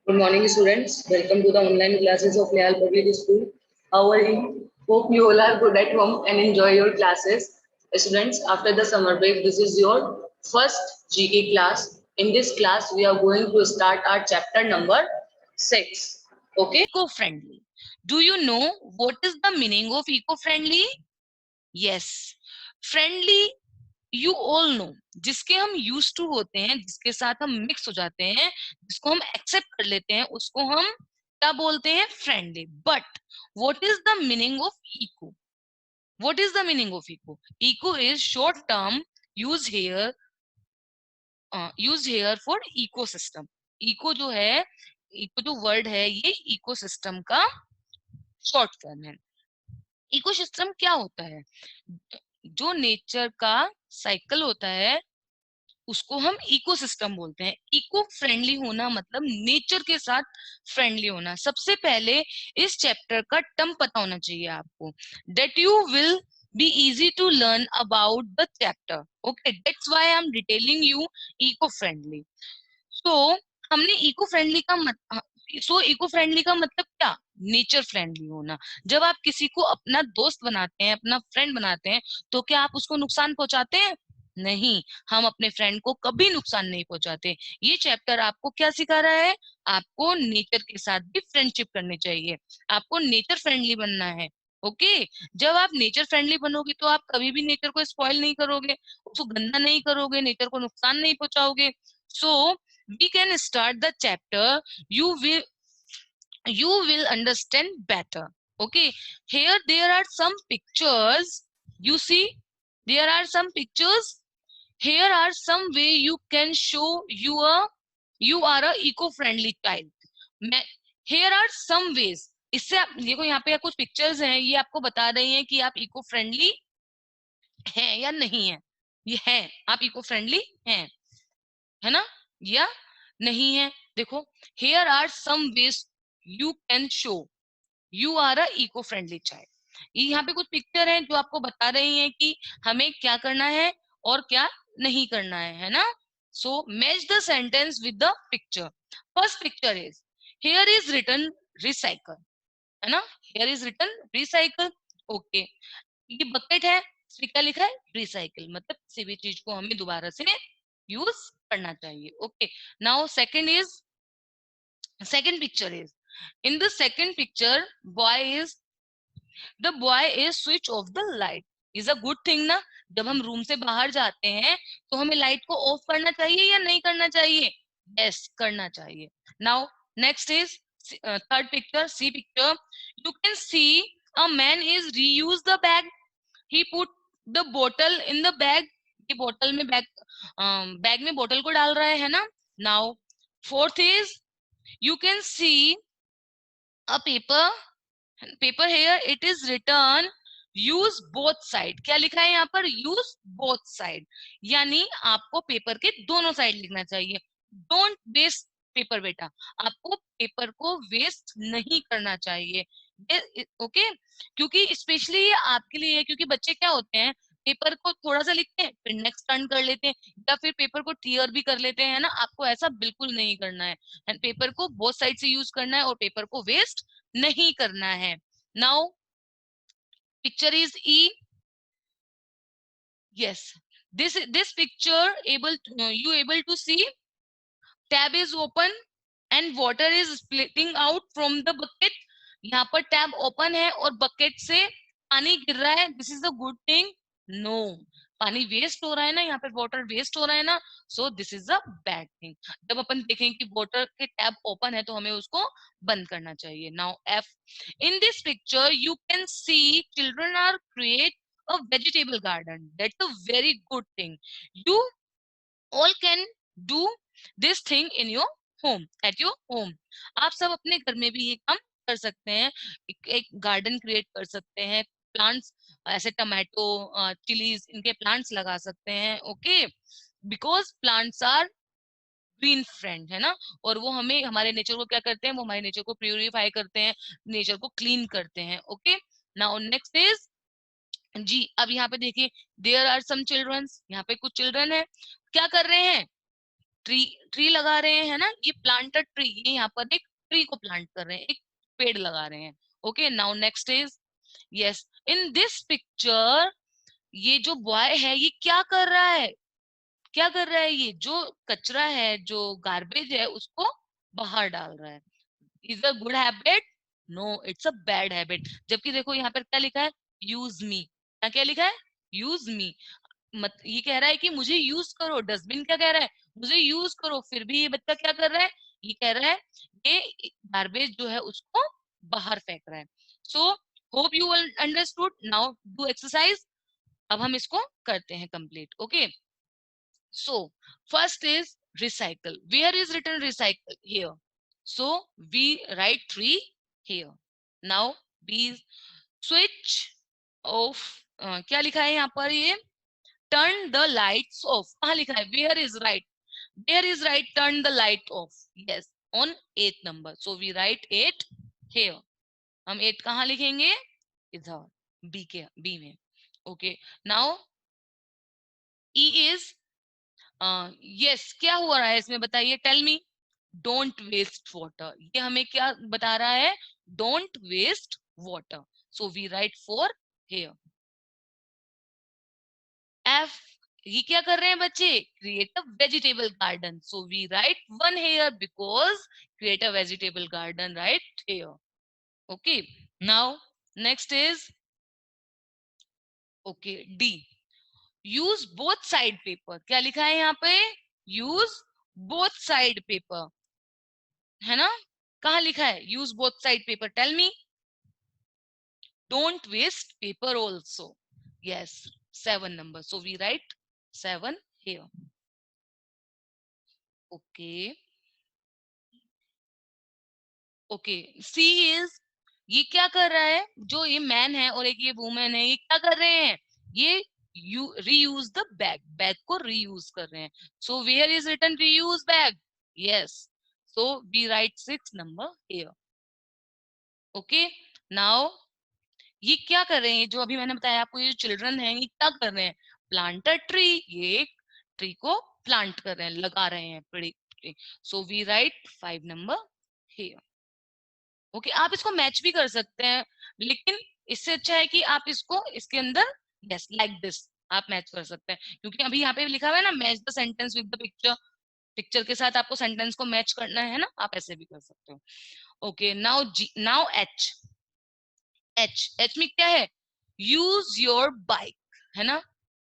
Good morning, students. Welcome to the online classes of Leal Public School. How are you? Hope you all are good at home and enjoy your classes. Students, after the summer break, this is your first GK class. In this class, we are going to start our chapter number 6. Okay? Eco-friendly. Do you know what is the meaning of eco-friendly? Yes. Friendly, you all know. जिसके हम used to होते हैं, जिसके साथ हम mix हो जाते हैं, जिसको हम accept कर लेते हैं, उसको हम क्या बोलते हैं? Friendly. But what is the meaning of eco? What is the meaning of eco? Eco is short term used here for ecosystem. Eco जो है, eco जो word है, ये ecosystem का शॉर्ट फॉर्म है। इकोसिस्टम क्या होता है? जो नेचर का साइकिल होता है उसको हम इकोसिस्टम बोलते हैं। इको फ्रेंडली होना मतलब नेचर के साथ फ्रेंडली होना। सबसे पहले इस चैप्टर का टर्म पता होना चाहिए आपको, that you will be easy to learn about the chapter. Okay, that's why I'm detailing you eco friendly. So हमने इको फ्रेंडली का इको फ्रेंडली का मतलब क्या? नेचर फ्रेंडली होना। जब आप किसी को अपना दोस्त बनाते हैं, अपना फ्रेंड बनाते हैं, तो क्या आप उसको नुकसान पहुंचाते हैं? नहीं, हम अपने फ्रेंड को कभी नुकसान नहीं पहुंचाते। ये चैप्टर आपको क्या सिखा रहा है? आपको नेचर के साथ भी फ्रेंडशिप करनी चाहिए, आपको नेचर फ्रेंडली बनना है। ओके, जब आप नेचर फ्रेंडली बनोगे तो आप कभी भी नेचर को स्पॉइल नहीं करोगे, उसको गंदा नहीं करोगे, नेचर को नुकसान नहीं पहुंचाओगे। सो we can start the chapter. You will understand better. Okay, here there are some pictures. You see, there are some pictures. Here are some way you can show you are a eco-friendly child. Here are some ways. इससे आप देखो, यहाँ पे कुछ pictures हैं, ये आपको बता रही हैं कि आप इको फ्रेंडली हैं या नहीं है। ये है, आप इको फ्रेंडली हैं, है ना, या नहीं है। देखो, here are some ways you can show you are a eco friendly child. यहाँ पे कुछ पिक्चर हैं जो आपको बता रही हैं कि हमें क्या करना है और क्या नहीं करना है ना। So match the sentence with the picture. First picture is, here is written recycle, है ना, here is written recycle. Okay, ये बकेट है, इसमें क्या लिखा है? रिसाइकिल, मतलब किसी भी चीज को हमें दोबारा से यूज करना चाहिए। Okay, now second picture is, in the second picture the boy is switch off the light. is a good thing ना। जब हम रूम से बाहर जाते हैं तो हमें लाइट को ऑफ करना चाहिए या नहीं करना चाहिए? यस, करना चाहिए। Now next is third picture, C picture. You can see a man is reuse the bag. He put the bottle in the bag. ये बोतल में बैग में बोतल को डाल रहा है ना। Now fourth is, you can see a paper here, it is written use both side. क्या लिखा है यहाँ पर? use both side, यानी आपको पेपर के दोनों साइड लिखना चाहिए। डोंट वेस्ट पेपर बेटा, आपको पेपर को वेस्ट नहीं करना चाहिए। ओके, क्योंकि स्पेशली ये आपके लिए है, क्योंकि बच्चे क्या होते हैं, पेपर को थोड़ा सा लिखते हैं फिर नेक्स्ट टर्न कर लेते हैं, या फिर पेपर को टीयर भी कर लेते हैं ना। आपको ऐसा बिल्कुल नहीं करना है, एंड पेपर को बोथ साइड से यूज करना है और पेपर को वेस्ट नहीं करना है। Now picture is E. yes, this picture you able to see, tab is open and water is splitting out from the bucket. यहाँ पर टैब ओपन है और बकेट से पानी गिर रहा है। This is a good thing? No, पानी वेस्ट हो रहा है ना, यहाँ पर वाटर वेस्ट हो रहा है ना। So this is a bad thing. जब अपन देखें कि वाटर के टैब ओपन है तो हमें उसको बंद करना चाहिए। Now F, in this picture you can see children are create a vegetable garden. That's a very good thing. You all can do this thing in your home, at your home. आप सब अपने घर में भी ये काम कर सकते हैं, एक गार्डन क्रिएट कर सकते हैं, प्लांट्स ऐसे टमाटो चिलीज इनके प्लांट्स लगा सकते हैं। Okay, because plants are green friend, है ना, और वो हमें हमारे नेचर को क्या करते हैं? वो हमारे नेचर को प्यूरिफाई करते हैं, नेचर को क्लीन करते हैं। ओके, नाउ नेक्स्ट इज जी। अब यहाँ पे देखिए, देयर आर सम चिल्ड्रंस, यहाँ पे कुछ चिल्ड्रन है, क्या कर रहे हैं? ट्री ट्री लगा रहे हैं, है ना, ये प्लांटेड ट्री, ये यहाँ पर एक ट्री को प्लांट कर रहे हैं, एक पेड़ लगा रहे हैं. Okay, now next is, yes, in this picture ये जो बॉय है ये क्या कर रहा है, क्या कर रहा है, ये जो कचरा है, जो गार्बेज है, उसको बाहर डाल रहा है. Is a good habit? No, it's a bad habit. जबकि देखो यहाँ पर क्या लिखा है, यूज मी. क्या क्या लिखा है, यूज मी. मत ये कह रहा है कि मुझे यूज करो. डस्टबिन क्या कह रहा है, मुझे यूज करो. फिर भी ये बच्चा क्या कर रहा है, ये कह रहा है ये गार्बेज जो है उसको बाहर फेंक रहा है. So hope you understood. Now do exercise. अब हम इसको करते हैं complete. Okay, so first is recycle. Where is written recycle? Here. So we write 3 here. Now we switch off. क्या लिखा है यहाँ पर, ये turn the lights off. कहाँ लिखा है, where is right? Where is right? Turn the light off. Yes, on 8th number. So we write 8 here. हम 8 कहाँ लिखेंगे, इधर B में. Okay, now E is yes, क्या हो रहा है इसमें बताइए, tell me. Don't waste water. ये हमें क्या बता रहा है, don't waste water. So we write 4 here. F, ये क्या कर रहे हैं बच्चे, create a vegetable garden. So we write 1 here because create a vegetable garden, right here. Okay, now next is, okay, D. Use both side paper. क्या लिखा है यहाँ पे, यूज बोथ साइड पेपर, है ना. कहाँ लिखा है, use both side paper, tell me. Don't waste paper also. Yes, 7 number. So we write 7 here. Okay, okay, C is, ये क्या कर रहा है, जो ये मैन है और एक ये वुमेन है, ये क्या कर रहे हैं, ये you reuse the bag, bag को रीयूज कर रहे हैं. So where is written reuse bag. Yes, so we write 6 number here. Okay, now ये क्या कर रहे हैं, जो अभी मैंने बताया आपको, ये जो चिल्ड्रन है ये क्या कर रहे हैं, प्लांट अ ट्री. ये एक ट्री को प्लांट कर रहे हैं, लगा रहे हैं पेड़. So we write 5 number here. Okay, आप इसको मैच भी कर सकते हैं, लेकिन इससे अच्छा है कि आप इसको इसके अंदर, यस, लाइक दिस आप मैच कर सकते हैं, क्योंकि अभी यहाँ पे लिखा हुआ है ना, match the sentence with the picture. Picture के साथ आपको सेंटेंस को मैच करना है ना, आप ऐसे भी कर सकते हो. ओके, नाउ जी, नाउ एच. एच में क्या है, यूज योर बाइक, है ना,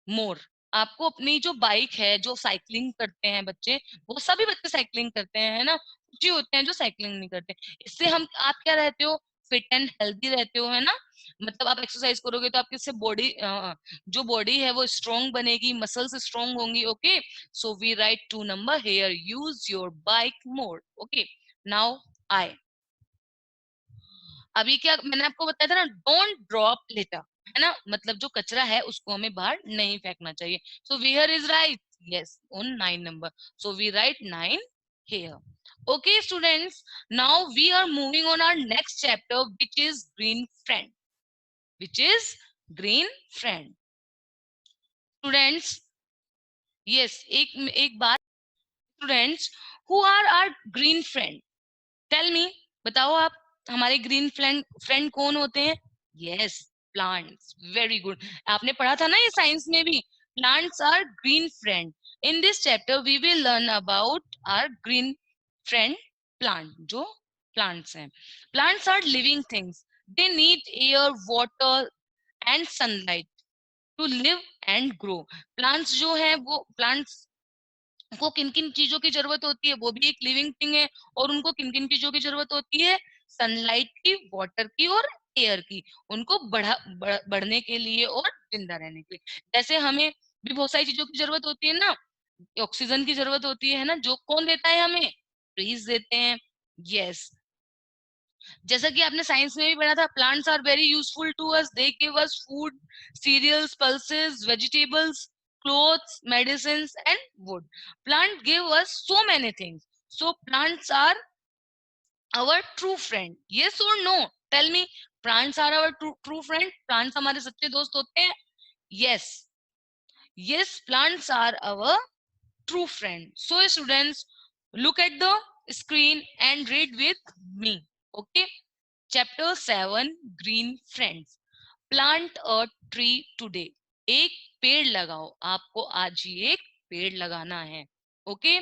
मोर. आपको अपनी जो बाइक है, जो साइकिलिंग करते हैं बच्चे, वो सभी बच्चे साइकिलिंग करते हैं, है ना, कुछ ही होते हैं जो साइकिलिंग नहीं करते. इससे हम, आप क्या रहते हो, फिट एंड हेल्दी रहते हो, है ना. मतलब आप एक्सरसाइज करोगे तो आपकी इससे बॉडी, जो बॉडी है वो स्ट्रोंग बनेगी, मसल्स स्ट्रोंग होंगी. Okay, so we write 2 number here, use your bike more. Okay, now I. अभी क्या मैंने आपको बताया था ना, डोंट ड्रॉप लिटर, है ना, मतलब जो कचरा है उसको हमें बाहर नहीं फेंकना चाहिए. So where is right, yes, on 9 number. So we write 9 here. Okay students, now we are moving on our next chapter, which is green friend, which is green friend. Students, yes, एक बात. Students, who are our green friend? Tell me, बताओ आप, हमारे green friend friend कौन होते हैं. Yes, plants. Very good. आपने पढ़ा था ना ये साइंस में भी, plants are green friend. In this chapter we will learn about our green friend plant. जो प्लांट्स हैं, plants are living things. They need air, water and sunlight to live and grow. Plants जो है, वो plants को किन किन चीजों की जरूरत होती है, वो भी एक लिविंग थिंग है, और उनको किन किन चीजों की जरूरत होती है, सनलाइट की, वाटर की और एयर की, उनको बढ़ने के लिए और जिंदा रहने के लिए. जैसे हमें भी बहुत सारी चीजों की जरूरत होती है ना, ऑक्सीजन की जरूरत होती है ना, जो कौन देता है हमें, ट्रीज देते हैं. यस, जैसा कि आपने साइंस में भी पढ़ा था, plants are very useful to us. They give us food, cereals, pulses, vegetables, clothes, medicines and wood. Plant give us so many things. So plants are our true friend. Yes or no? Tell me, plants are our true friend. Plants हमारे सच्चे दोस्त होते हैं. Yes, yes, plants are our true friend. So students, look at the screen and read with me. Okay. Chapter 7, Green Friends. Plant a tree today. एक पेड़ लगाओ, आपको आज ही एक पेड़ लगाना है. Okay.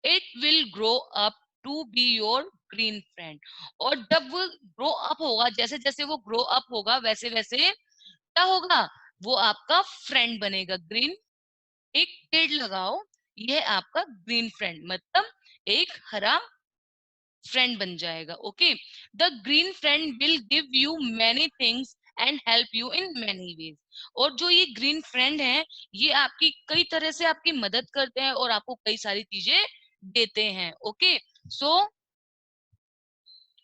It will grow up to be your green friend. और जब वो ग्रो अप होगा, जैसे जैसे वो ग्रो अप होगा, वैसे वैसे क्या होगा, वो आपका फ्रेंड बनेगा. ग्रीन, एक पेड़ लगाओ, यह आपका ग्रीन फ्रेंड, मतलब एक हरा फ्रेंड बन जाएगा. Okay. The green friend will give you many things and help you in many ways. और जो ये ग्रीन फ्रेंड है, ये आपकी कई तरह से आपकी मदद करते हैं और आपको कई सारी चीजें देते हैं. Okay. So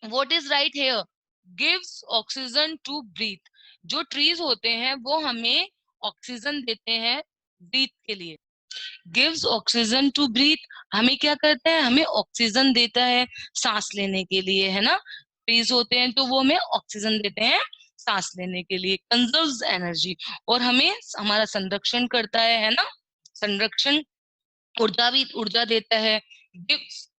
what is right here, gives oxygen to breathe. जो ट्रीज होते हैं वो हमें ऑक्सीजन देते हैं ब्रीथ के लिए. गिव्स ऑक्सीजन टू ब्रीथ, हमें क्या करता है, हमें ऑक्सीजन देता है सांस लेने के लिए, है ना. ट्रीज होते हैं तो वो हमें ऑक्सीजन देते हैं सांस लेने के लिए. कंजर्व्स एनर्जी, और हमें हमारा संरक्षण करता है ना. संरक्षण, ऊर्जा देता है. गिव्स,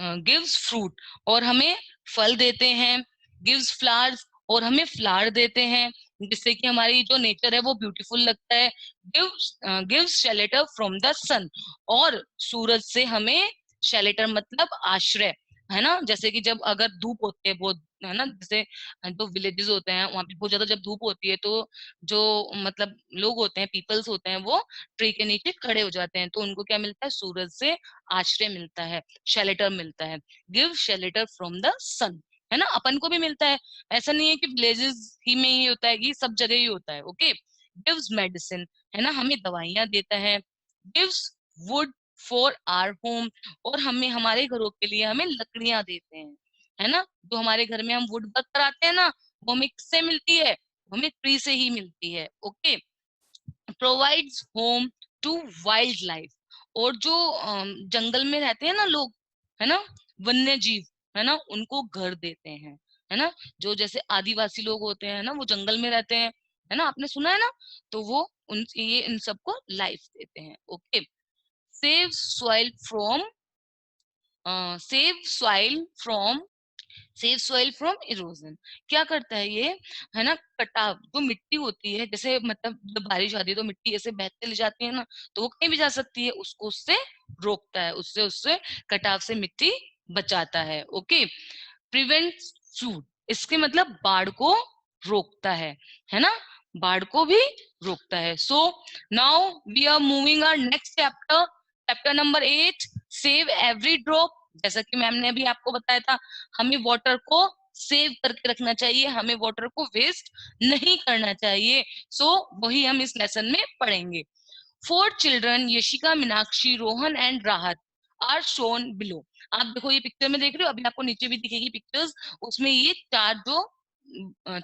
गिव्स फ्रूट, और हमें फल देते हैं. गिव्स फ्लावर्स, और हमें फ्लावर देते हैं जिससे कि हमारी जो नेचर है वो ब्यूटीफुल लगता है. गिव्स शेल्टर फ्रॉम द सन, और सूरज से हमें शेल्टर मतलब आश्रय, है ना. जैसे कि जब अगर धूप होती है बहुत, है ना, जैसे जो विलेजेस होते हैं वहां पे बहुत ज्यादा जब धूप होती है, तो जो मतलब लोग होते हैं, पीपल्स होते हैं, वो ट्री के नीचे खड़े हो जाते हैं, तो उनको क्या मिलता है, सूरज से आश्रय मिलता है, शेल्टर मिलता है. गिव शेल्टर फ्रॉम द सन, है ना. अपन को भी मिलता है, ऐसा नहीं है कि विलेजेस ही में ही होता है, कि सब जगह ही होता है. ओके. गिव्स मेडिसिन, है ना, हमें दवाइयां देता है. Gives wood for our home, और हमें हमारे घरों के लिए हमें लकड़ियां देते हैं, है ना. जो हमारे घर में हम वुड वर्क कराते हैं ना, वो हमें किससे मिलती है, हमें ट्री से ही मिलती है. Okay. Provides home to wildlife, और जो जंगल में रहते हैं ना लोग, है ना, वन्य जीव, है ना, उनको घर देते हैं, है ना. जो जैसे आदिवासी लोग होते हैं ना, वो जंगल में रहते हैं, है ना, आपने सुना है ना. तो वो ये इन सबको लाइफ देते हैं. Okay. Save soil from, save soil from, save soil from erosion. क्या करता है ये, है ना, कटाव, जो मिट्टी होती है, जैसे मतलब जब बारिश आती है तो मिट्टी ऐसे बहते ले जाती है ना, तो वो कहीं भी जा सकती है, उसको उससे रोकता है, उससे उससे कटाव से मिट्टी बचाता है. ओके. प्रिवेंट फ्लूड, इसके मतलब बाढ़ को रोकता है ना, बाढ़ को भी रोकता है. So now we are moving our next chapter, chapter number 8, save every drop. जैसा कि मैम ने अभी आपको बताया था, हमें वाटर को सेव करके रखना चाहिए, हमें वाटर को वेस्ट नहीं करना चाहिए. सो वही हम इस लेसन में पढ़ेंगे. 4 children, यशिका, मीनाक्षी, रोहन एंड राहत, आर शोन बिलो. आप देखो ये पिक्चर में देख रहे हो, अभी आपको नीचे भी दिखेगी पिक्चर्स, उसमें ये 4 जो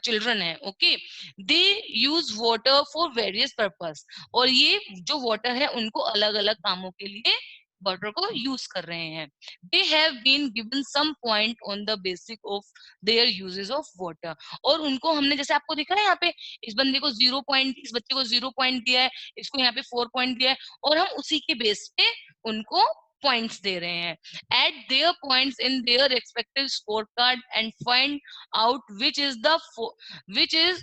चिल्ड्रन है. Okay. They use water for various purpose, और ये जो वाटर है उनको अलग अलग कामों के लिए वाटर को यूज कर रहे हैं. They have been given some point on the basic of their uses of water, और उनको हमने, जैसे आपको दिख रहा है यहाँ पे, इस बंदे को 0 पॉइंट, इस बच्चे को 0 पॉइंट दिया है, इसको यहाँ पे 4 पॉइंट दिया है, और हम उसी के बेस पे उनको पॉइंट्स दे रहे हैं. Add their points in their respective scorecard and find out which is the which is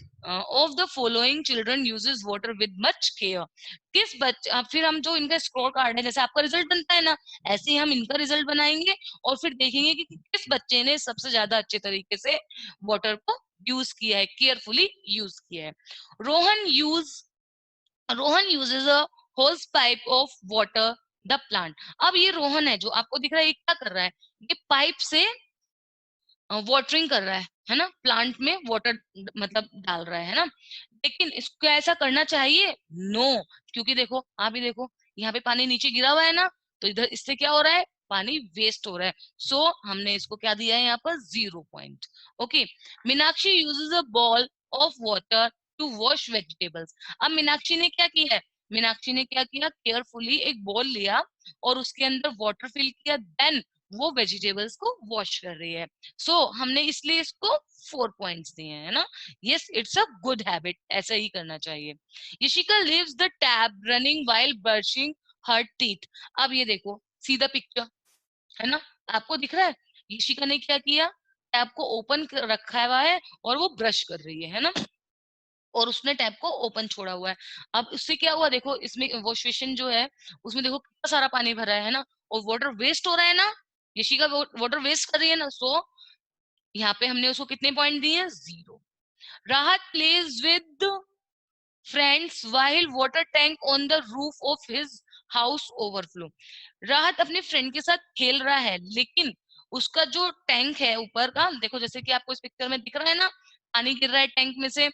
of the following children uses water with much care. किस बच्चे, फिर हम जो इनका स्कोर कार्ड है, जैसे आपका रिजल्ट बनता है ना, ऐसे ही हम इनका रिजल्ट बनाएंगे, और फिर देखेंगे कि किस बच्चे ने सबसे ज्यादा अच्छे तरीके से वाटर को यूज किया है, केयरफुली यूज किया है. रोहन यूज रोहन यूजेस अ होस pipe of water the plant. अब ये रोहन है जो आपको दिख रहा है, ये क्या कर रहा है, ये पाइप से वाटरिंग कर रहा है ना, प्लांट में वाटर मतलब डाल रहा है ना. लेकिन इसको ऐसा करना चाहिए, नो. क्योंकि देखो, आप ही देखो, यहाँ पे पानी नीचे गिरा हुआ है ना, तो इधर इससे क्या हो रहा है, पानी वेस्ट हो रहा है. सो हमने इसको क्या दिया है यहाँ पर, 0 point. Okay. Meenakshi uses a bowl of water to wash vegetables. अब मीनाक्षी ने क्या किया है, मीनाक्षी ने क्या किया, केयरफुली एक बॉल लिया और उसके अंदर वाटर फिल किया, देन वो वेजिटेबल्स को वॉश कर रही है. सो हमने इसलिए इसको 4 पॉइंट्स दिए हैं ना. Yes, it's a good habit, ऐसा ही करना चाहिए. Yashika leaves the tap running while brushing her teeth. अब ये देखो सीधा पिक्चर, है ना, आपको दिख रहा है यशिका ने क्या किया, टैब को ओपन रखा हुआ है और वो ब्रश कर रही है ना, और उसने टैब को ओपन छोड़ा हुआ है। अब उससे क्या हुआ, देखो इसमें वॉश बेसिन जो है उसमें देखो कितना सारा पानी भरा है ना, और वाटर वेस्ट हो रहा है ना, यशिका वाटर वेस्ट कर रही है ना, सो यहाँ पे हमने उसको कितने पॉइंट दिए, 0। Rahat plays with friends while water tank on the roof of his house overflow. Rahat अपने फ्रेंड के साथ खेल रहा है, लेकिन उसका जो टैंक है ऊपर का, देखो जैसे कि आपको इस पिक्चर में दिख रहा है ना, पानी गिर रहा है टैंक में से,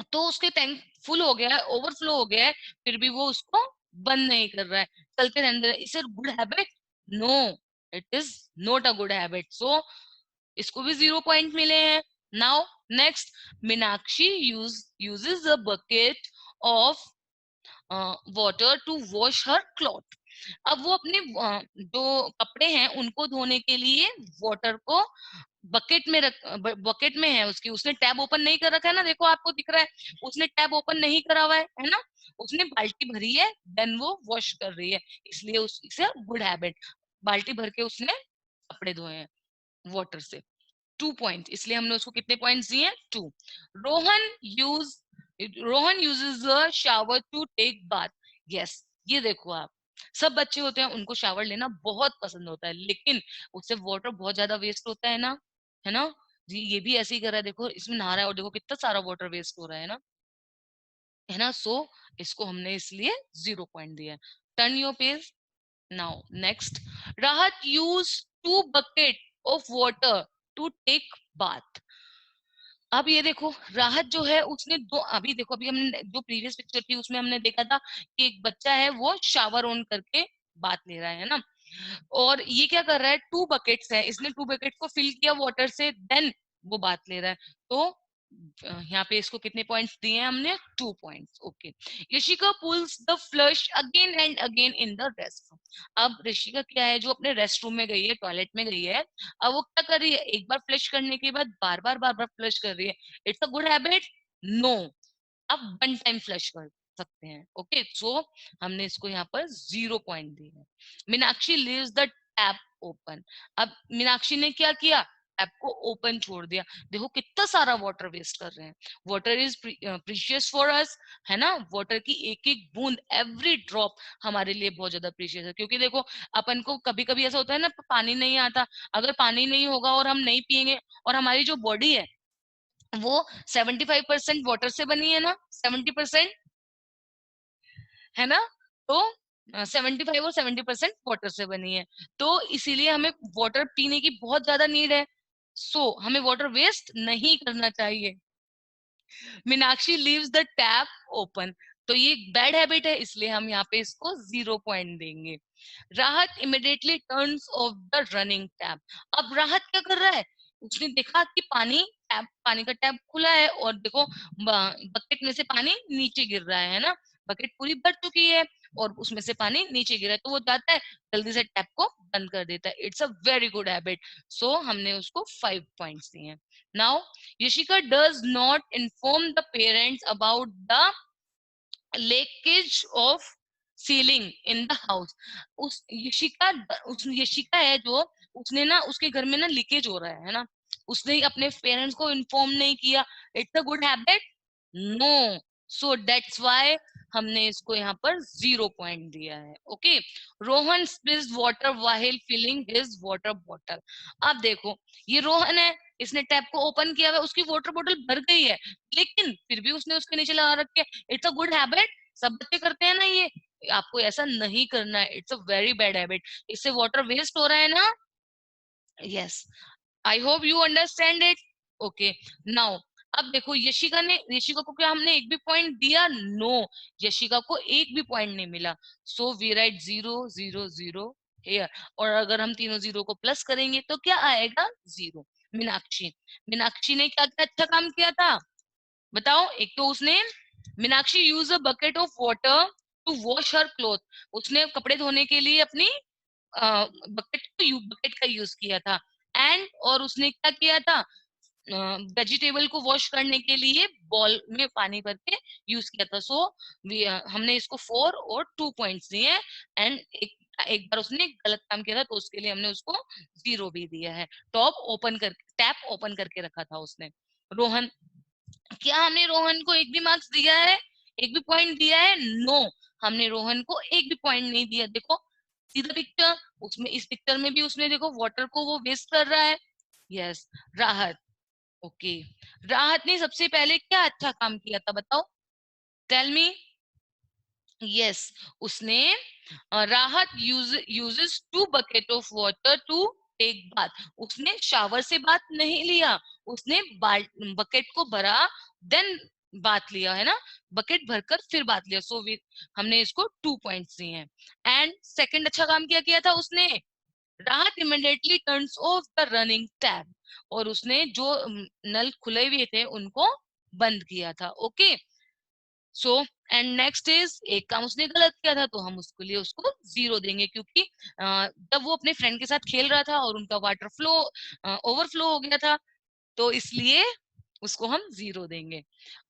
तो उसके टैंक फुल हो गया है, ओवरफ्लो हो गया है, फिर भी वो उसको बंद नहीं कर रहा है, चलते रहने दे रहा है। इसे good habit, no, it is not a good habit, so इसको भी 0 पॉइंट मिले हैं। Now next, Meenakshi uses a bucket of water to wash her cloth। अब वो अपने जो कपड़े हैं उनको धोने के लिए वाटर को बकेट में बकेट में है उसकी, उसने टैब ओपन नहीं कर रखा है ना, देखो आपको दिख रहा है उसने टैब ओपन नहीं करा हुआ है ना, उसने बाल्टी भरी है, देन वो वॉश कर रही है, इसलिए उसे गुड हैबिट, बाल्टी भर के उसने कपड़े धोए हैं वाटर से। 2 पॉइंट, इसलिए हमने उसको कितने पॉइंट्स दिए, 2। Rohan use Rohan uses a shower to take bath. Yes, ये देखो आप, सब बच्चे होते हैं उनको शावर लेना बहुत पसंद होता है, लेकिन उससे वाटर बहुत ज्यादा वेस्ट होता है ना जी, ये भी ऐसे ही कर रहा है, देखो इसमें नहा रहा है और देखो कितना सारा वाटर वेस्ट हो रहा है ना, सो इसको हमने इसलिए 0 पॉइंट दिया है। Turn your page. Now next, राहत use 2 bucket of water to take bath। अब ये देखो राहत जो है उसने दो, अभी देखो अभी हमने जो प्रीवियस पिक्चर थी उसमें हमने देखा था कि एक बच्चा है वो शावर ऑन करके बात ले रहा है ना, और ये क्या कर रहा है, 2 बकेट्स है, इसने 2 बकेट को फिल किया वाटर से, देन वो बात ले रहा है, तो यहाँ पे इसको कितने पॉइंट्स दिए हैं हमने, 2 points. Okay, Rishika pulls the flush again and again in the rest room. अब ऋषिका क्या है, जो अपने रेस्ट रूम में गई है, टॉयलेट में गई है, अब वो क्या कर रही है, एक बार फ्लश करने के बाद बार बार फ्लश कर रही है, it's a good habit, no, अब 1 टाइम फ्लश कर सकते हैं। ओके, सो हमने इसको यहाँ पर 0 पॉइंट दिए हैं। Meenakshi leaves the tap open. अब मीनाक्षी ने क्या किया, टैप को ओपन छोड़ दिया, देखो कितना सारा वाटर वेस्ट कर रहे हैं, water is precious for us, है ना, वाटर की एक एक बूंद, एवरी ड्रॉप हमारे लिए बहुत ज्यादा प्रीशियस है, क्योंकि देखो अपन को कभी कभी ऐसा होता है ना, पानी नहीं आता, अगर पानी नहीं होगा और हम नहीं पियेंगे, और हमारी जो बॉडी है वो 75% वाटर से बनी है ना, 70%, है ना, तो 75 और 70% वाटर से बनी है, तो इसीलिए हमें वाटर पीने की बहुत ज्यादा नीड है, सो हमें वाटर वेस्ट नहीं करना चाहिए। Meenakshi leaves the tap open, तो ये बैड हैबिट है, इसलिए हम यहाँ पे इसको 0 पॉइंट देंगे। राहत immediately turns of the running tap. अब राहत क्या कर रहा है, उसने देखा कि पानी का टैप खुला है, और देखो बकेट में से पानी नीचे गिर रहा है ना, बकेट पूरी भर चुकी है और उसमें से पानी नीचे गिरा है, तो वो जाता है जल्दी से टैप को बंद कर देता है, it's a very good habit, so हमने उसको 5 पॉइंट्स दिए हैं। Now Yashika does not inform the parents about the leakage of ceiling in the house. उस यशिका है जो, उसने ना उसके घर में ना लीकेज हो रहा है ना, उसने अपने पेरेंट्स को इन्फॉर्म नहीं किया, it's a good habit, no, so that's why हमने इसको यहाँ पर 0 पॉइंट दिया है। Okay, Rohan spills water while filling his water bottle. अब देखो ये रोहन है, इसने टैप को ओपन किया हुआ है, उसकी वाटर बॉटल भर गई है, लेकिन फिर भी उसने उसके नीचे लगा रखे, इट्स अ गुड हैबिट, सब बच्चे करते हैं ना ये, आपको ऐसा नहीं करना है, it's a very bad habit, इससे वाटर वेस्ट हो रहा है ना। Yes, I hope you understand it. Okay, now अब देखो यशिका को क्या हमने एक भी पॉइंट दिया, नो, यशिका को एक भी पॉइंट नहीं मिला, सो वी राइट 0 0 0 हियर, और अगर हम तीनों 0 को प्लस करेंगे तो क्या आएगा, 0। मीनाक्षी ने क्या क्या अच्छा काम किया था, बताओ। एक तो उसने, Meenakshi use a bucket of water to wash her cloth, उसने कपड़े धोने के लिए अपनी बकेट का यूज किया था, एंड और उसने क्या किया था, वेजिटेबल को वॉश करने के लिए बॉल में पानी भर के यूज किया था। सो हमने इसको 4 और 2 पॉइंट्स दिए हैं। एंड एक बार उसने गलत काम किया था तो उसके लिए हमने उसको 0 भी दिया है। टैप ओपन करके रखा था उसने। रोहन, क्या हमने रोहन को एक भी मार्क्स दिया है, एक भी पॉइंट दिया है? नो, हमने रोहन को एक भी पॉइंट नहीं दिया। देखो सी द पिक्चर, उसमें इस पिक्चर में भी उसने देखो वाटर को वो वेस्ट कर रहा है। यस। राहत, ओके, राहत ने सबसे पहले क्या अच्छा काम किया था बताओ, टेल मी। यस, उसने Rahat uses 2 bucket of water to take bath. उसने शावर से बात नहीं लिया, उसने बकेट को भरा देन बात लिया है ना, बकेट भरकर फिर बात लिया। सो हमने इसको 2 पॉइंट्स दिए हैं। एंड सेकंड अच्छा काम किया था उसने, राहत immediately turns of the running tap, और उसने जो नल खुले हुए थे उनको बंद किया था। Okay, so and next is, एक काम उसने गलत किया था तो हम उसके लिए उसको 0 देंगे, क्योंकि जब वो अपने फ्रेंड के साथ खेल रहा था और उनका वाटर फ्लो ओवरफ्लो हो गया था, तो इसलिए उसको हम 0 देंगे।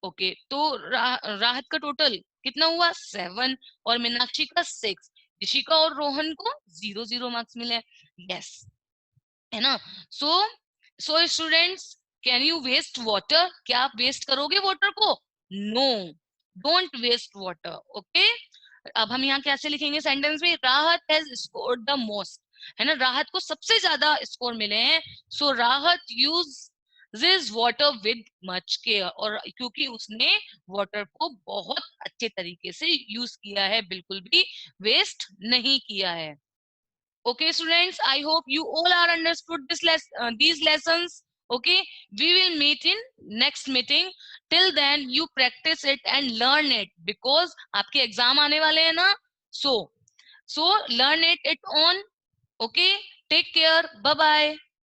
ओके, तो राहत का टोटल कितना हुआ? 7, और मीनाक्षी का 6। ऋषिका और रोहन को 0 मार्क्स मिले। यस, है ना। So students, can you waste water? क्या आप वेस्ट करोगे वाटर को? No, don't waste water. Okay, अब हम यहाँ कैसे लिखेंगे सेंटेंस में? राहत हैज स्कोर्ड द मोस्ट, है ना, राहत को सबसे ज्यादा स्कोर मिले हैं। सो राहत use this water with much care, और क्योंकि उसने वाटर को बहुत अच्छे तरीके से यूज किया है, बिल्कुल भी वेस्ट नहीं किया है। Okay, students, I hope you all are understood these lessons. Okay, we will meet in next meeting. Till then, you practice it and learn it, because आपके एग्जाम आने वाले हैं ना. So learn it on. Okay, take care. Bye bye.